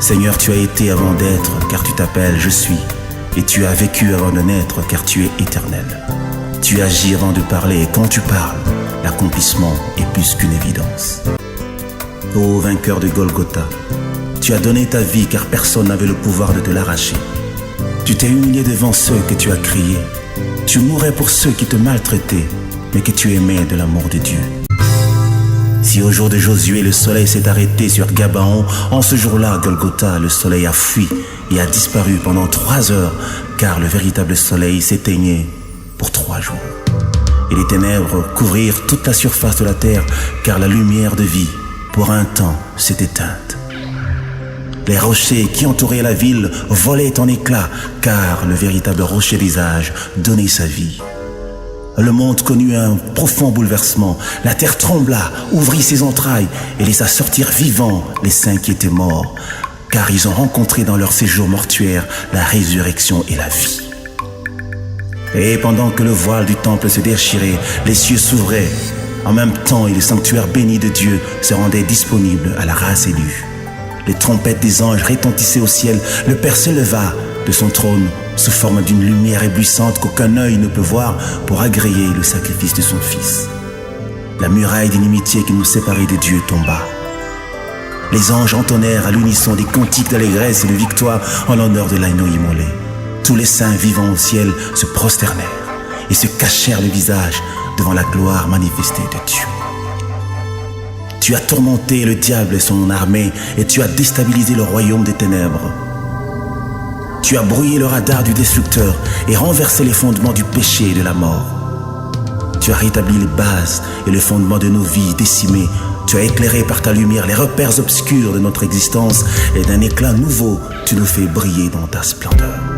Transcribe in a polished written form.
Seigneur, tu as été avant d'être, car tu t'appelles Je suis. Et tu as vécu avant de naître, car tu es éternel. Tu agis avant de parler, et quand tu parles, l'accomplissement est plus qu'une évidence. Ô vainqueur de Golgotha, tu as donné ta vie, car personne n'avait le pouvoir de te l'arracher. Tu t'es humilié devant ceux que tu as criés. Tu mourais pour ceux qui te maltraitaient, mais que tu aimais de l'amour de Dieu. Si au jour de Josué, le soleil s'est arrêté sur Gabaon, en ce jour-là, Golgotha, le soleil a fui et a disparu pendant 3 heures, car le véritable soleil s'éteignait pour 3 jours. Et les ténèbres couvrirent toute la surface de la terre, car la lumière de vie, pour un temps, s'est éteinte. Les rochers qui entouraient la ville volaient en éclats, car le véritable rocher des âges donnait sa vie. Le monde connut un profond bouleversement. La terre trembla, ouvrit ses entrailles et laissa sortir vivants les saints qui étaient morts, car ils ont rencontré dans leur séjour mortuaire la résurrection et la vie. Et pendant que le voile du temple se déchirait, les cieux s'ouvraient en même temps et le sanctuaire béni de Dieu se rendait disponible à la race élue. Les trompettes des anges retentissaient au ciel. Le Père se leva de son trône sous forme d'une lumière éblouissante qu'aucun œil ne peut voir pour agréer le sacrifice de son Fils. La muraille d'inimitié qui nous séparait de Dieu tomba. Les anges entonnèrent à l'unisson des cantiques d'allégresse et de victoire en l'honneur de l'agneau immolé. Tous les saints vivants au ciel se prosternèrent et se cachèrent le visage devant la gloire manifestée de Dieu. Tu as tourmenté le diable et son armée et tu as déstabilisé le royaume des ténèbres. Tu as brouillé le radar du destructeur et renversé les fondements du péché et de la mort. Tu as rétabli les bases et le fondement de nos vies décimées. Tu as éclairé par ta lumière les repères obscurs de notre existence et d'un éclat nouveau, tu nous fais briller dans ta splendeur.